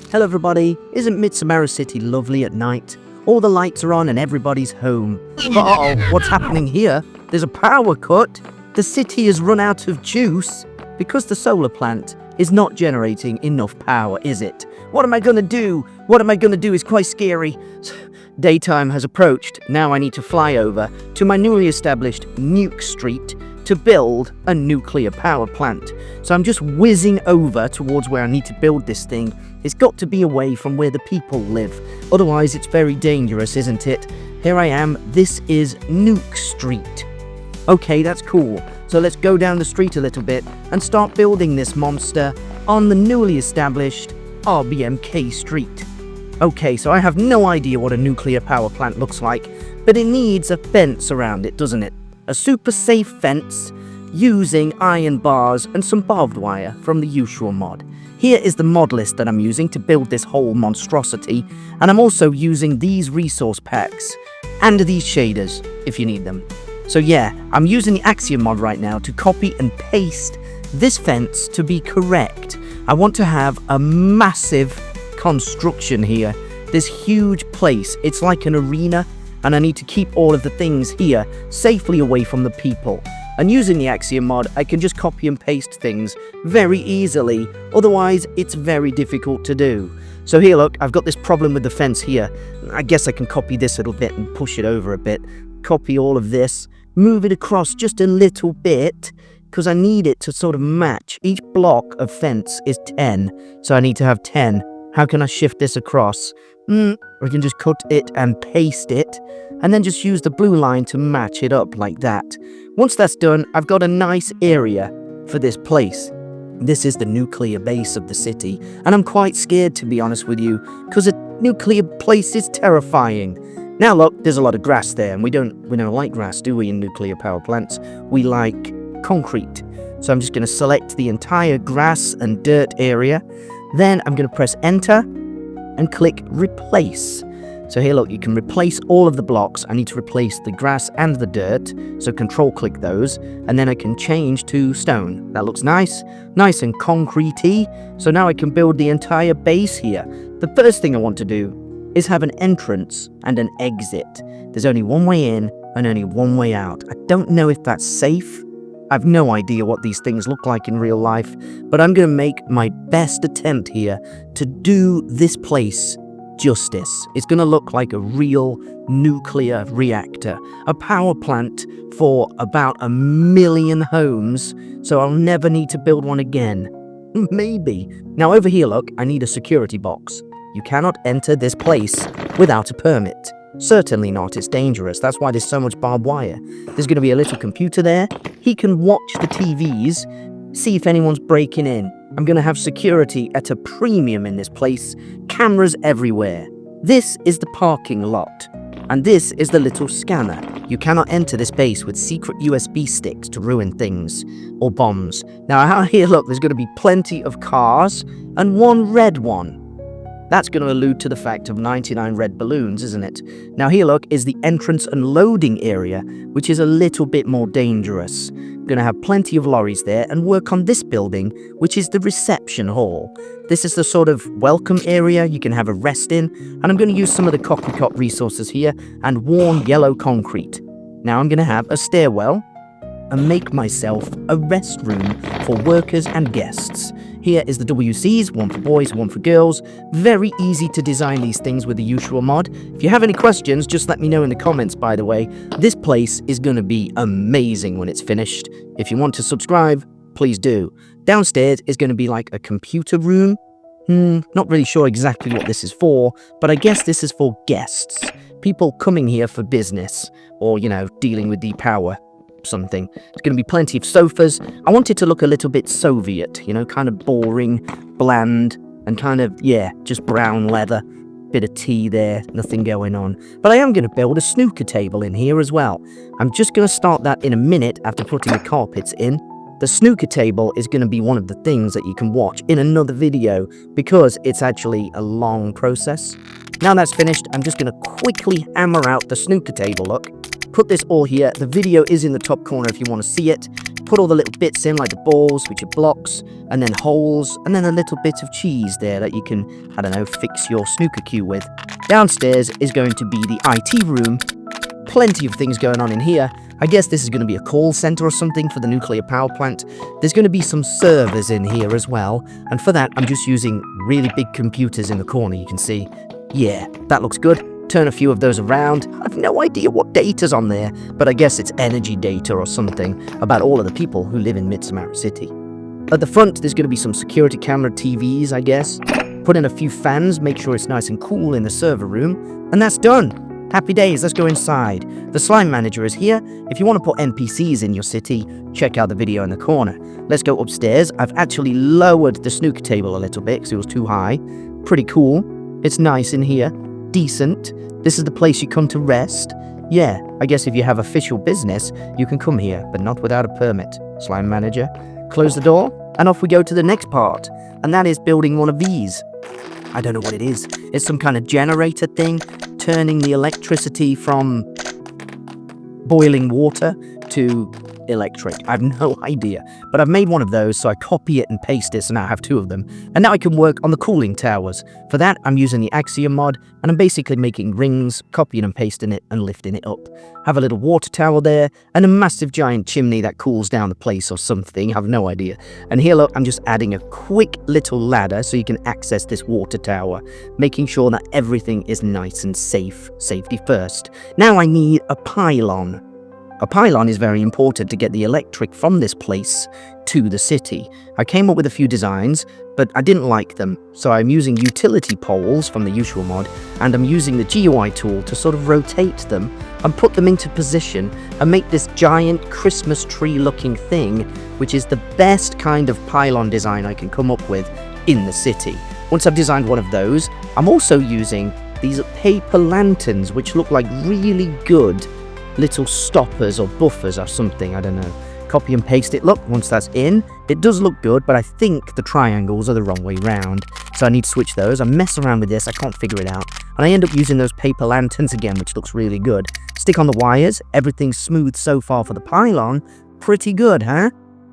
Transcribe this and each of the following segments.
Hello everybody, isn't Mitsumaru City lovely at night? All the lights are on and everybody's home. But uh-oh, what's happening here? There's a power cut. The city has run out of juice because the solar plant is not generating enough power, is it? What am I gonna do? What am I gonna do is quite scary. Daytime has approached. Now I need to fly over to my newly established Nuke Street to build a nuclear power plant. So I'm just whizzing over towards where I need to build this thing. It's got to be away from where the people live. Otherwise it's very dangerous, isn't it? Here I am. This is Nuke Street. Okay, that's cool. So let's go down the street a little bit and start building this monster on the newly established RBMK Street. Okay, so I have no idea what a nuclear power plant looks like, but it needs a fence around it, doesn't it? A super safe fence using iron bars and some barbed wire from the Yuushya mod. Here is the mod list that I'm using to build this whole monstrosity, and I'm also using these resource packs and these shaders if you need them. So yeah, I'm using the AYuushya mod right now to copy and paste this fence to be correct. I want to have a massive construction here, this huge place. It's like an arena, and I need to keep all of the things here safely away from the people. And using the AYuushya mod, I can just copy and paste things very easily, otherwise it's very difficult to do. So here, look, I've got this problem with the fence here. I guess I can copy this little bit and push it over a bit. Copy all of this, move it across just a little bit, because I need it to sort of match. Each block of fence is 10, so I need to have 10. How can I shift this across? We can just cut it and paste it, and then just use the blue line to match it up like that. Once that's done, I've got a nice area for this place. This is the nuclear base of the city, and I'm quite scared, to be honest with you, because a nuclear place is terrifying. Now look, there's a lot of grass there, and we don't like grass, do we, in nuclear power plants? We like concrete. So I'm just going to select the entire grass and dirt area. Then I'm going to press enter and click replace. So here, look, you can replace all of the blocks. I need to replace the grass and the dirt, so control click those, and then I can change to stone. That looks nice and concrete-y. So now I can build the entire base here. The first thing I want to do is have an entrance and an exit. There's only one way in and only one way out. I don't know if that's safe. I've no idea what these things look like in real life, but I'm going to make my best attempt here to do this place justice. It's going to look like a real nuclear reactor, a power plant for about 1 million homes, so I'll never need to build one again. Maybe. Now over here, look, I need a security box. You cannot enter this place without a permit. Certainly not, it's dangerous. That's why there's so much barbed wire. There's going to be a little computer there. He can watch the TVs, see if anyone's breaking in. I'm going to have security at a premium in this place. Cameras everywhere. This is the parking lot. And this is the little scanner. You cannot enter this base with secret USB sticks to ruin things or bombs. Now out here, look, there's going to be plenty of cars and one red one. That's going to allude to the fact of 99 red balloons, isn't it? Now here, look, is the entrance and loading area, which is a little bit more dangerous. Going to have plenty of lorries there and work on this building, which is the reception hall. This is the sort of welcome area you can have a rest in, and I'm going to use some of the Cocricot resources here and worn yellow concrete. Now I'm going to have a stairwell and make myself a restroom for workers and guests. Here is the WCs, one for boys, one for girls. Very easy to design these things with the Yuushya mod. If you have any questions, just let me know in the comments, by the way. This place is going to be amazing when it's finished. If you want to subscribe, please do. Downstairs is going to be like a computer room. Not really sure exactly what this is for, but I guess this is for guests. People coming here for business or, dealing with the power something. There's going to be plenty of sofas. I want it to look a little bit Soviet, kind of boring, bland, and kind of, just brown leather. Bit of tea there, nothing going on. But I am going to build a snooker table in here as well. I'm just going to start that in a minute after putting the carpets in. The snooker table is going to be one of the things that you can watch in another video because it's actually a long process. Now that's finished, I'm just going to quickly hammer out the snooker table, look. Put this all here. The video is in the top corner if you want to see it. put all the little bits in, like the balls, which are blocks, and then holes, and then a little bit of cheese there that you can, I don't know, fix your snooker cue with. Downstairs is going to be the IT room. Plenty of things going on in here. I guess this is going to be a call center or something for the nuclear power plant. There's going to be some servers in here as well, and for that I'm just using really big computers in the corner, you can see. Yeah, that looks good. Turn a few of those around. I've no idea what data's on there, but I guess it's energy data or something about all of the people who live in Mitsumaru City. At the front, there's going to be some security camera TVs, I guess. Put in a few fans, make sure it's nice and cool in the server room, and that's done. Happy days, let's go inside. The slime manager is here. If you want to put NPCs in your city, check out the video in the corner. Let's go upstairs. I've actually lowered the snooker table a little bit because it was too high. Pretty cool. It's nice in here. Decent. This is the place you come to rest. Yeah, I guess if you have official business, you can come here, but not without a permit. Slime manager. Close the door, and off we go to the next part. And that is building one of these. I don't know what it is. It's some kind of generator thing, turning the electricity from boiling water to electric. I have no idea, but I've made one of those, so I copy it and paste it, so now I have two of them. And now I can work on the cooling towers. For that, I'm using the AYuushya mod, and I'm basically making rings, copying and pasting it, and lifting it up. Have a little water tower there, and a massive giant chimney that cools down the place or something, I have no idea. And here, look, I'm just adding a quick little ladder so you can access this water tower, making sure that everything is nice and safe. Safety first. Now I need a pylon. A pylon is very important to get the electric from this place to the city. I came up with a few designs, but I didn't like them, so I'm using utility poles from the Yuushya mod, and I'm using the GUI tool to sort of rotate them and put them into position and make this giant Christmas tree looking thing, which is the best kind of pylon design I can come up with in the city. Once I've designed one of those, I'm also using these paper lanterns, which look like really good little stoppers or buffers or something, I don't know. Copy and paste it. Look, once that's in, it does look good, but I think the triangles are the wrong way round, so I need to switch those. I mess around with this, I can't figure it out, and I end up using those paper lanterns again, which looks really good. Stick on the wires. Everything's smooth so far for the pylon. Pretty good, huh?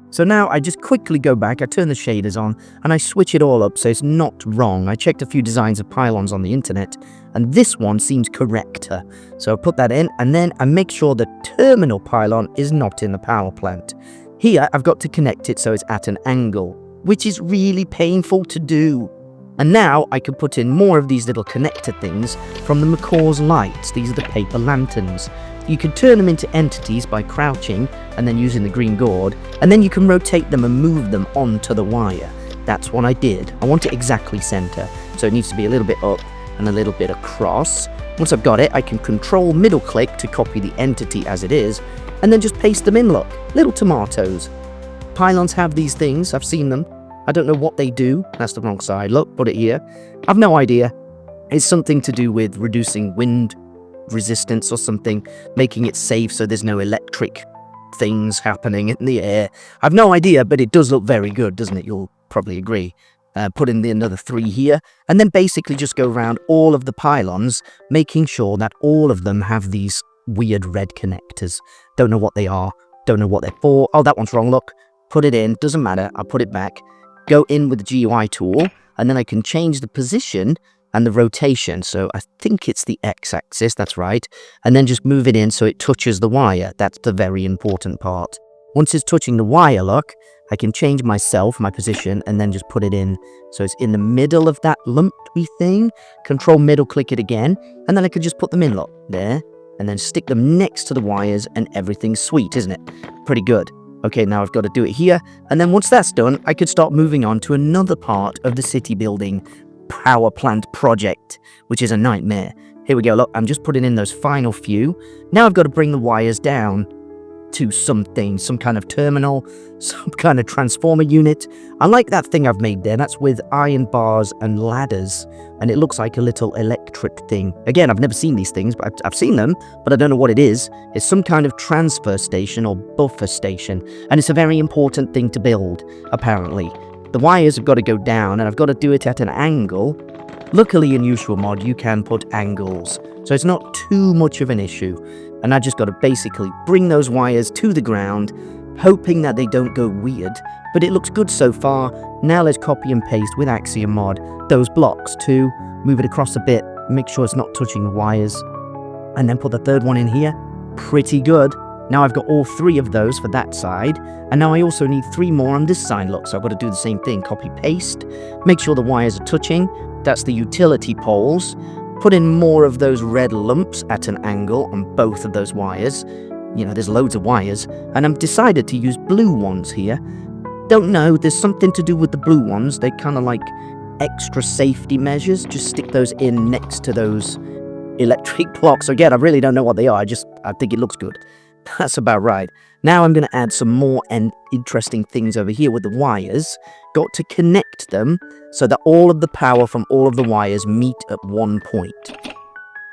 So now I just quickly go back, I turn the shaders on, and I switch it all up so it's not wrong. I checked a few designs of pylons on the internet, and this one seems correcter. So I put that in, and then I make sure the terminal pylon is not in the power plant. Here, I've got to connect it so it's at an angle, which is really painful to do. And now I can put in more of these little connector things from the McCaw's lights. These are the paper lanterns. You can turn them into entities by crouching and then using the green gourd, and then you can rotate them and move them onto the wire. That's what I did. I want it exactly center, so it needs to be a little bit up and a little bit across. Once I've got it, I can control middle click to copy the entity as it is, and then just paste them in, look. Little tomatoes. Pylons have these things, I've seen them. I don't know what they do. That's the wrong side. Look, put it here. I've no idea. It's something to do with reducing wind resistance or something, making it safe so there's no electric things happening in the air. I've no idea, but it does look very good, doesn't it? You'll probably agree. Put in the another 3 here, and then basically just go around all of the pylons, making sure that all of them have these weird red connectors. Don't know what they are. Don't know what they're for. Oh, that one's wrong, look. Put it in. Doesn't matter. I'll put it back. Go in with the GUI tool, and then I can change the position and the rotation. So I think it's the x-axis, that's right. And then just move it in so it touches the wire. That's the very important part. Once it's touching the wire, look, I can change myself, my position, and then just put it in so it's in the middle of that lumpy thing. Control middle click it again, and then I could just put them in, look, there, and then stick them next to the wires, and everything's sweet, isn't it? Pretty good. Okay, now I've got to do it here, and then once that's done, I could start moving on to another part of the city building power plant project, which is a nightmare. Here we go, look, I'm just putting in those final few. Now I've got to bring the wires down to something, some kind of terminal, some kind of transformer unit. I like that thing I've made there. That's with iron bars and ladders, and it looks like a little electric thing. Again, I've never seen these things, but I've seen them, but I don't know what it is. It's some kind of transfer station or buffer station, and it's a very important thing to build, apparently. The wires have got to go down, and I've got to do it at an angle. Luckily in Yuushya Mod, you can put angles, so it's not too much of an issue. And I just got to basically bring those wires to the ground, hoping that they don't go weird, but it looks good so far. Now let's copy and paste with AYuushya Mod those blocks too, move it across a bit, make sure it's not touching the wires, and then put the third one in here. Pretty good. Now I've got all 3 of those for that side, and now I also need 3 more on this side. Look, so I've got to do the same thing, copy paste, make sure the wires are touching. That's the utility poles. Put in more of those red lumps at an angle on both of those wires. You know, there's loads of wires, and I've decided to use blue ones here. Don't know, there's something to do with the blue ones. They're kind of like extra safety measures. Just stick those in next to those electric blocks. Again, I really don't know what they are, I think it looks good. That's about right. Now I'm going to add some more interesting things over here with the wires. Got to connect them so that all of the power from all of the wires meet at one point.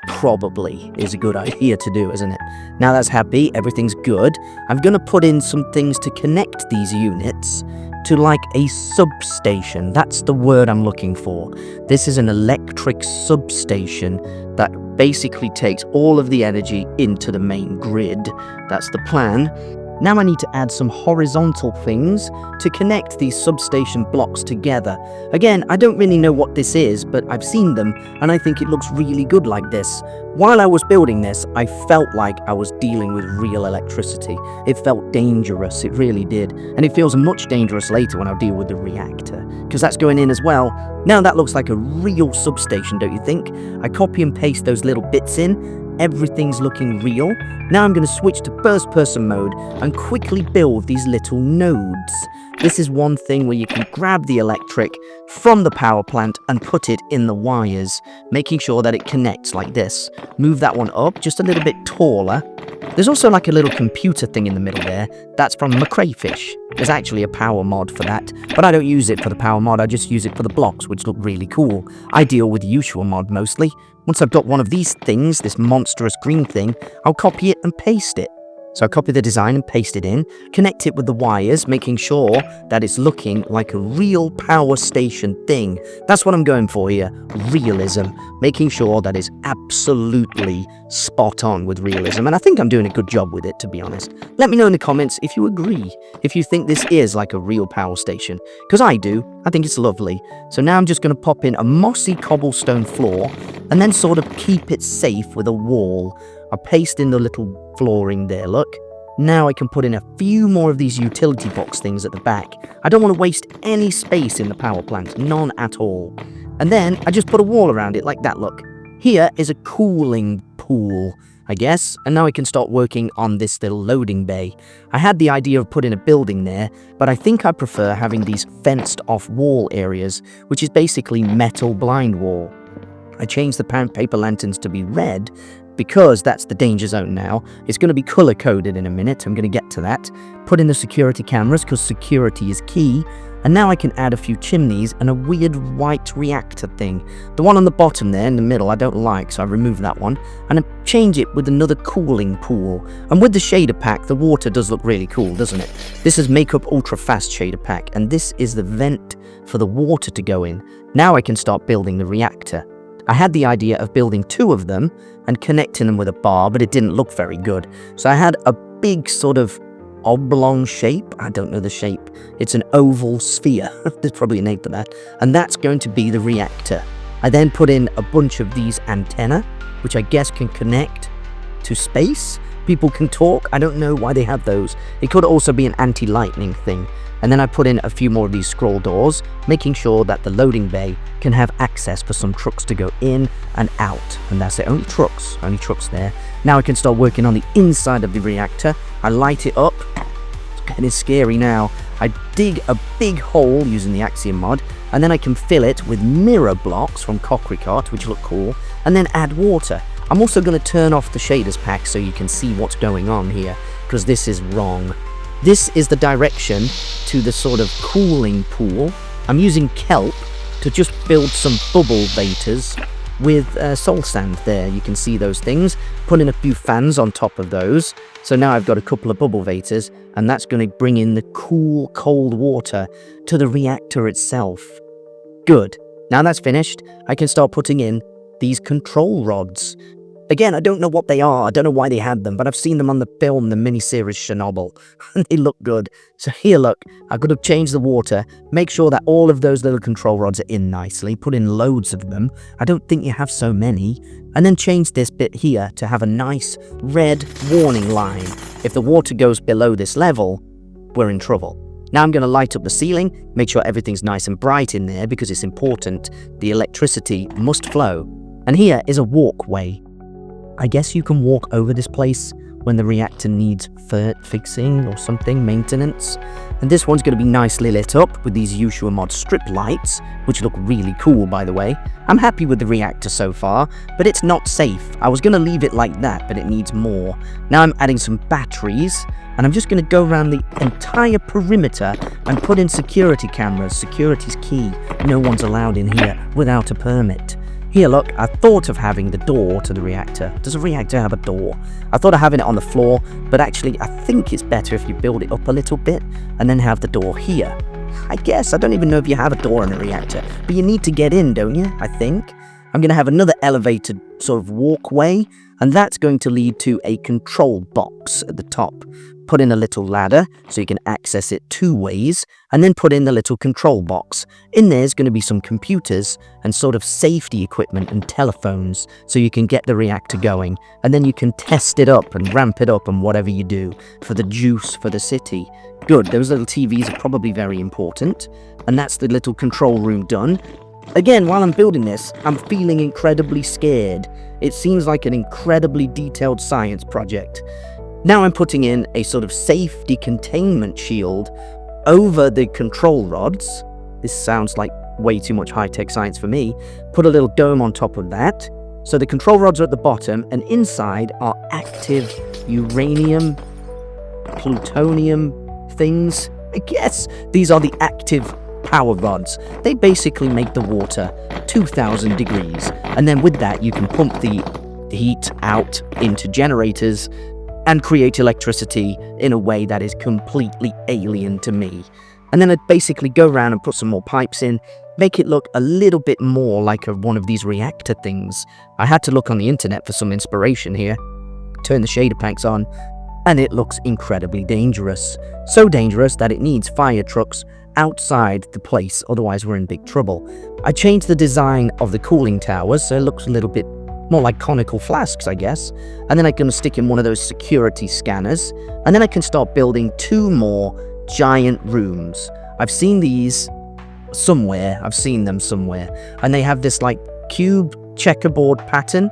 Probably is a good idea to do, isn't it? Now that's happy, everything's good. I'm going to put in some things to connect these units to like a substation. That's the word I'm looking for. This is an electric substation that basically takes all of the energy into the main grid. That's the plan. Now I need to add some horizontal things to connect these substation blocks together. Again, I don't really know what this is, but I've seen them, and I think it looks really good like this. While I was building this, I felt like I was dealing with real electricity. It felt dangerous, it really did. And it feels much dangerous later when I deal with the reactor, because that's going in as well. Now that looks like a real substation, don't you think? I copy and paste those little bits in. Everything's looking real. Now I'm going to switch to first-person mode and quickly build these little nodes. This is one thing where you can grab the electric from the power plant and put it in the wires, making sure that it connects like this. Move that one up just a little bit taller. There's also like a little computer thing in the middle there. That's from Crayfish. There's actually a power mod for that, but I don't use it for the power mod, I just use it for the blocks, which look really cool. I deal with Yuushya Mod mostly. Once I've got one of these things, this monstrous green thing, I'll copy it and paste it. So I copy the design and paste it in, connect it with the wires, making sure that it's looking like a real power station thing. That's what I'm going for here, realism, making sure that it's absolutely spot on with realism. And I think I'm doing a good job with it, to be honest. Let me know in the comments if you agree, if you think this is like a real power station, because I do. I think it's lovely. So now I'm just going to pop in a mossy cobblestone floor and then sort of keep it safe with a wall. I paste in the little flooring there, look. Now I can put in a few more of these utility box things at the back. I don't want to waste any space in the power plant, none at all. And then I just put a wall around it like that, look. Here is a cooling pool, I guess, and now I can start working on this little loading bay. I had the idea of putting a building there, but I think I prefer having these fenced off wall areas, which is basically metal blind wall. I changed the paper lanterns to be red, because that's the danger zone now. It's going to be color coded in a minute, I'm going to get to that. Put in the security cameras because security is key. And now I can add a few chimneys and a weird white reactor thing. The one on the bottom there in the middle I don't like, so I remove that one. And I change it with another cooling pool. And with the shader pack, the water does look really cool, doesn't it? This is Makeup Ultra Fast shader pack, and this is the vent for the water to go in. Now I can start building the reactor. I had the idea of building 2 of them and connecting them with a bar, but it didn't look very good. So I had a big sort of oblong shape. I don't know the shape. It's an oval sphere. There's probably a name for that. And that's going to be the reactor. I then put in a bunch of these antennae, which I guess can connect to space. People can talk. I don't know why they have those. It could also be an anti-lightning thing. And then I put in a few more of these scroll doors, making sure that the loading bay can have access for some trucks to go in and out. And that's it, only trucks there. Now I can start working on the inside of the reactor. I light it up. It's getting scary now. I dig a big hole using the AYuushya mod, and then I can fill it with mirror blocks from Cocricot, which look cool, and then add water. I'm also going to turn off the shaders pack so you can see what's going on here, because this is wrong. This is the direction to the sort of cooling pool. I'm using kelp to just build some bubble vators with soul sand there. You can see those things. Put in a few fans on top of those. So now I've got a couple of bubble vators, and that's going to bring in the cool, cold water to the reactor itself. Good. Now that's finished, I can start putting in these control rods. Again, I don't know what they are. I don't know why they had them, but I've seen them on the film, the miniseries Chernobyl, and they look good. So here, look, I could have changed the water, make sure that all of those little control rods are in nicely, put in loads of them. I don't think you have so many. And then change this bit here to have a nice red warning line. If the water goes below this level, we're in trouble. Now I'm going to light up the ceiling, make sure everything's nice and bright in there because it's important. The electricity must flow. And here is a walkway. I guess you can walk over this place when the reactor needs fixing or something, maintenance. And this one's going to be nicely lit up with these Yuushya Mod strip lights, which look really cool, by the way. I'm happy with the reactor so far, but it's not safe. I was going to leave it like that, but it needs more. Now I'm adding some batteries, and I'm just going to go around the entire perimeter and put in security cameras. Security's key. No one's allowed in here without a permit. Here, look, I thought of having the door to the reactor. Does a reactor have a door? I thought of having it on the floor, but actually I think it's better if you build it up a little bit and then have the door here. I guess, I don't even know if you have a door in a reactor, but you need to get in, don't you? I think. I'm going to have another elevated sort of walkway, and that's going to lead to a control box at the top. Put in a little ladder so you can access it 2 ways, and then put in the little control box. In there's going to be some computers and sort of safety equipment and telephones so you can get the reactor going, and then you can test it up and ramp it up and whatever you do for the juice for the city. Good, those little TVs are probably very important, and that's the little control room done. Again, while I'm building this, I'm feeling incredibly scared. It seems like an incredibly detailed science project. Now I'm putting in a sort of safety containment shield over the control rods. This sounds like way too much high-tech science for me. Put a little dome on top of that. So the control rods are at the bottom, and inside are active uranium, plutonium things. I guess these are the active power rods. They basically make the water 2,000 degrees. And then with that, you can pump the heat out into generators and create electricity in a way that is completely alien to me. And then I'd basically go around and put some more pipes in, make it look a little bit more like one of these reactor things. I had to look on the internet for some inspiration here. Turn the shader packs on, and it looks incredibly dangerous. So dangerous that it needs fire trucks outside the place, otherwise we're in big trouble. I changed the design of the cooling towers so it looks a little bit more like conical flasks, I guess. And then I'm going to stick in one of those security scanners. And then I can start building 2 more giant rooms. I've seen these somewhere. I've seen them somewhere. And they have this like cube checkerboard pattern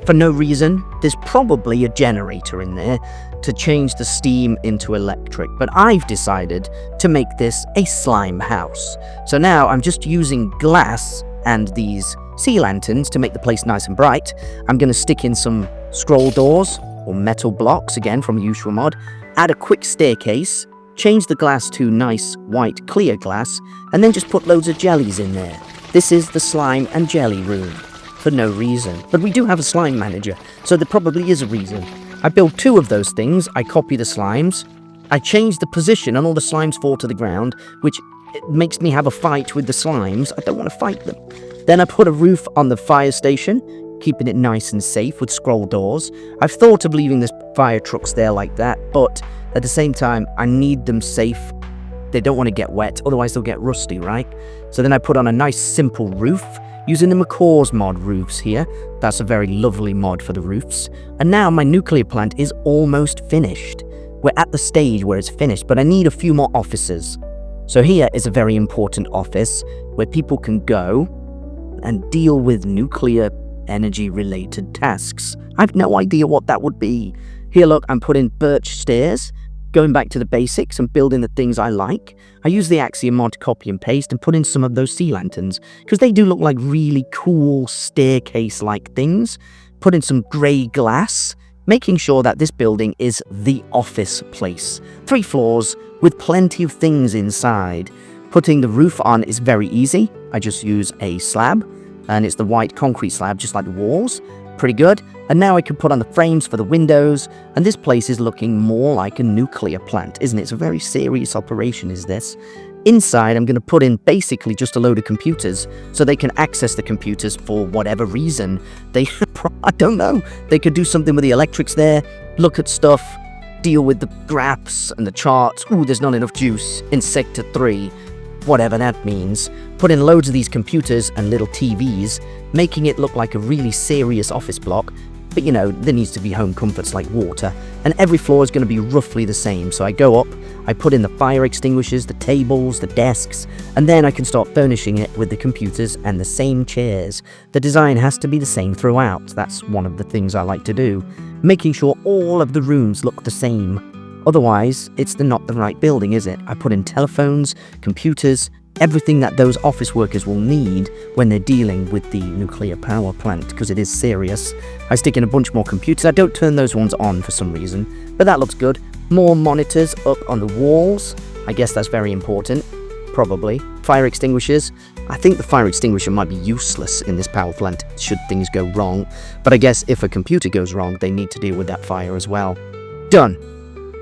for no reason. There's probably a generator in there to change the steam into electric. But I've decided to make this a slime house. So now I'm just using glass and these sea lanterns to make the place nice and bright. I'm going to stick in some scroll doors or metal blocks, again from Yuushya Mod, add a quick staircase, change the glass to nice white clear glass, and then just put loads of jellies in there. This is the slime and jelly room, for no reason. But we do have a slime manager, so there probably is a reason. I build 2 of those things, I copy the slimes, I change the position and all the slimes fall to the ground, which makes me have a fight with the slimes. I don't want to fight them. Then I put a roof on the fire station, keeping it nice and safe with scroll doors. I've thought of leaving the fire trucks there like that, but at the same time, I need them safe. They don't want to get wet, otherwise they'll get rusty, right? So then I put on a nice simple roof, using the McCaw's mod roofs here. That's a very lovely mod for the roofs. And now my nuclear plant is almost finished. We're at the stage where it's finished, but I need a few more offices. So here is a very important office where people can go and deal with nuclear energy related tasks. I have no idea what that would be. Here, look, I'm putting birch stairs, going back to the basics and building the things I like. I use the AYuushya mod to copy and paste and put in some of those sea lanterns because they do look like really cool staircase-like things. Put in some grey glass, making sure that this building is the office place. 3 floors with plenty of things inside. Putting the roof on is very easy. I just use a slab, and it's the white concrete slab, just like the walls. Pretty good. And now I can put on the frames for the windows, and this place is looking more like a nuclear plant, isn't it? It's a very serious operation, is this? Inside, I'm going to put in basically just a load of computers, so they can access the computers for whatever reason. They I don't know. They could do something with the electrics there, look at stuff, deal with the graphs and the charts. Ooh, there's not enough juice in Sector 3. Whatever that means. Put in loads of these computers and little TVs, making it look like a really serious office block. But you know, there needs to be home comforts like water, and every floor is going to be roughly the same. So I go up, I put in the fire extinguishers, the tables, the desks, and then I can start furnishing it with the computers and the same chairs. The design has to be the same throughout. That's one of the things I like to do, making sure all of the rooms look the same. Otherwise, it's not the right building, is it? I put in telephones, computers, everything that those office workers will need when they're dealing with the nuclear power plant, because it is serious. I stick in a bunch more computers. I don't turn those ones on for some reason, but that looks good. More monitors up on the walls. I guess that's very important. Probably. Fire extinguishers. I think the fire extinguisher might be useless in this power plant should things go wrong, but I guess if a computer goes wrong, they need to deal with that fire as well. Done.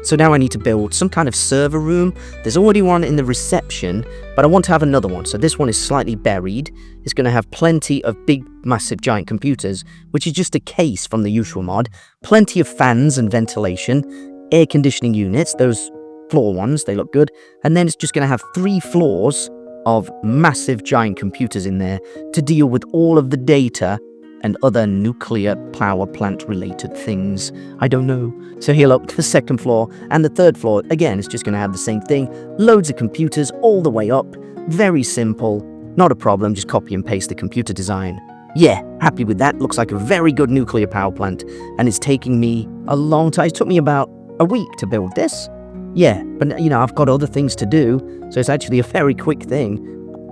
So now I need to build some kind of server room. There's already one in the reception, but I want to have another one. So this one is slightly buried. It's going to have plenty of big, massive, giant computers, which is just a case from the Yuushya mod. Plenty of fans and ventilation, air conditioning units, those floor ones, they look good. And then it's just going to have 3 floors of massive, giant computers in there to deal with all of the data and other nuclear power plant related things. I don't know. So here look, the second floor and the third floor, again, it's just going to have the same thing. Loads of computers all the way up. Very simple. Not a problem, just copy and paste the computer design. Yeah, happy with that. Looks like a very good nuclear power plant. And it's taking me a long time. It took me about a week to build this. Yeah, but you know, I've got other things to do. So it's actually a very quick thing.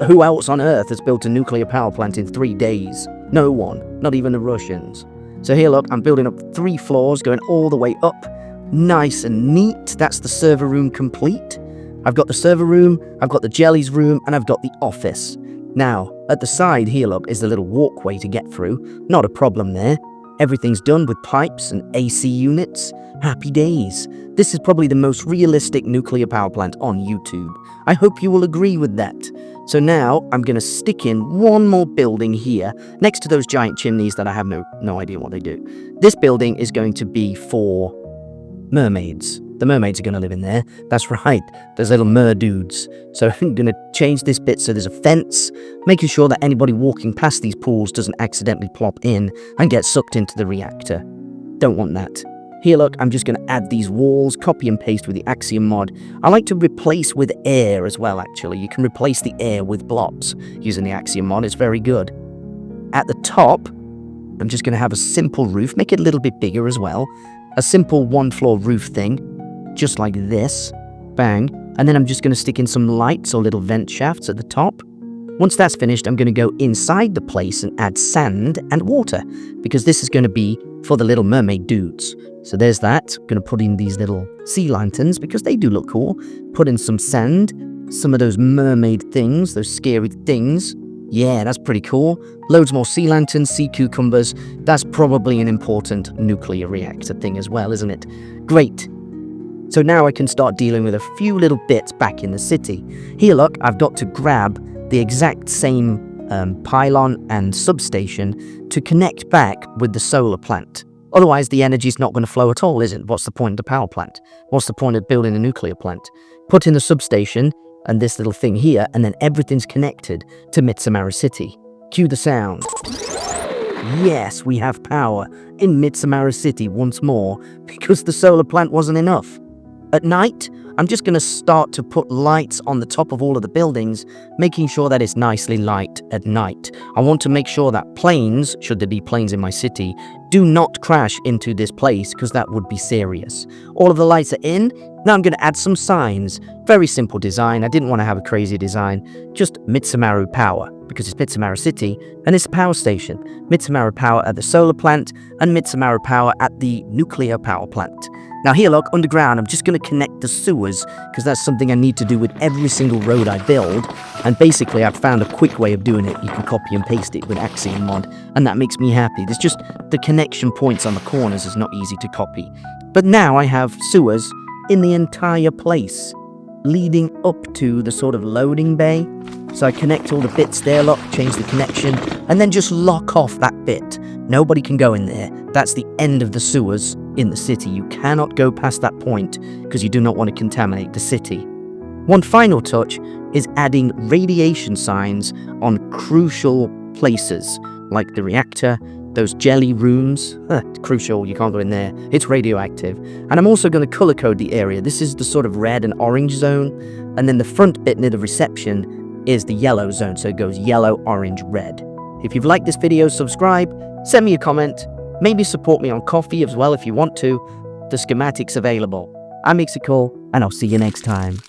Who else on Earth has built a nuclear power plant in 3 days? No one, not even the Russians. So here look, I'm building up 3 floors going all the way up. Nice and neat. That's the server room complete. I've got the server room, I've got the jellies room, and I've got the office. Now, at the side here look is the little walkway to get through. Not a problem there. Everything's done with pipes and AC units. Happy days. This is probably the most realistic nuclear power plant on YouTube. I hope you will agree with that. So now I'm going to stick in one more building here next to those giant chimneys that I have no idea what they do. This building is going to be for mermaids. The mermaids are going to live in there. That's right. There's little dudes. So I'm going to change this bit so there's a fence, making sure that anybody walking past these pools doesn't accidentally plop in and get sucked into the reactor. Don't want that. Here, look, I'm just going to add these walls, copy and paste with the AYuushya mod. I like to replace with air as well, actually. You can replace the air with blocks using the AYuushya mod. It's very good. At the top, I'm just going to have a simple roof, make it a little bit bigger as well. A simple 1-floor roof thing, just like this. Bang. And then I'm just going to stick in some lights or little vent shafts at the top. Once that's finished, I'm going to go inside the place and add sand and water, because this is going to be for the little mermaid dudes. So there's that. Going to put in these little sea lanterns because they do look cool. Put in some sand, some of those mermaid things, those scary things. Yeah, that's pretty cool. Loads more sea lanterns, sea cucumbers. That's probably an important nuclear reactor thing as well, isn't it? Great. So now I can start dealing with a few little bits back in the city. Here, look, I've got to grab the exact same pylon and substation to connect back with the solar plant. Otherwise, the energy's not going to flow at all, is it? What's the point of the power plant? What's the point of building a nuclear plant? Put in the substation and this little thing here, and then everything's connected to Mitsumaru City. Cue the sound. Yes, we have power in Mitsumaru City once more, because the solar plant wasn't enough. At night, I'm just going to start to put lights on the top of all of the buildings, making sure that it's nicely light at night. I want to make sure that planes, should there be planes in my city, do not crash into this place, because that would be serious. All of the lights are in. Now I'm going to add some signs. Very simple design. I didn't want to have a crazy design. Just Mitsumaru Power, because it's Mitsumaru City and it's a power station. Mitsumaru Power at the solar plant and Mitsumaru Power at the nuclear power plant. Now here, look, underground, I'm just going to connect the sewers, because that's something I need to do with every single road I build. And basically, I've found a quick way of doing it. You can copy and paste it with AYuushya mod, and that makes me happy. There's just the connection points on the corners is not easy to copy. But now I have sewers in the entire place, leading up to the sort of loading bay. So I connect all the bits there, look, change the connection, and then just lock off that bit. Nobody can go in there. That's the end of the sewers in the city. You cannot go past that point because you do not want to contaminate the city. One final touch is adding radiation signs on crucial places, like the reactor, those jelly rooms. Crucial, you can't go in there. It's radioactive. And I'm also going to color code the area. This is the sort of red and orange zone. And then the front bit near the reception is the yellow zone. So it goes yellow, orange, red. If you've liked this video, subscribe, send me a comment, maybe support me on Ko-fi as well if you want to. The schematic's available. I'm Mitsumaru, and I'll see you next time.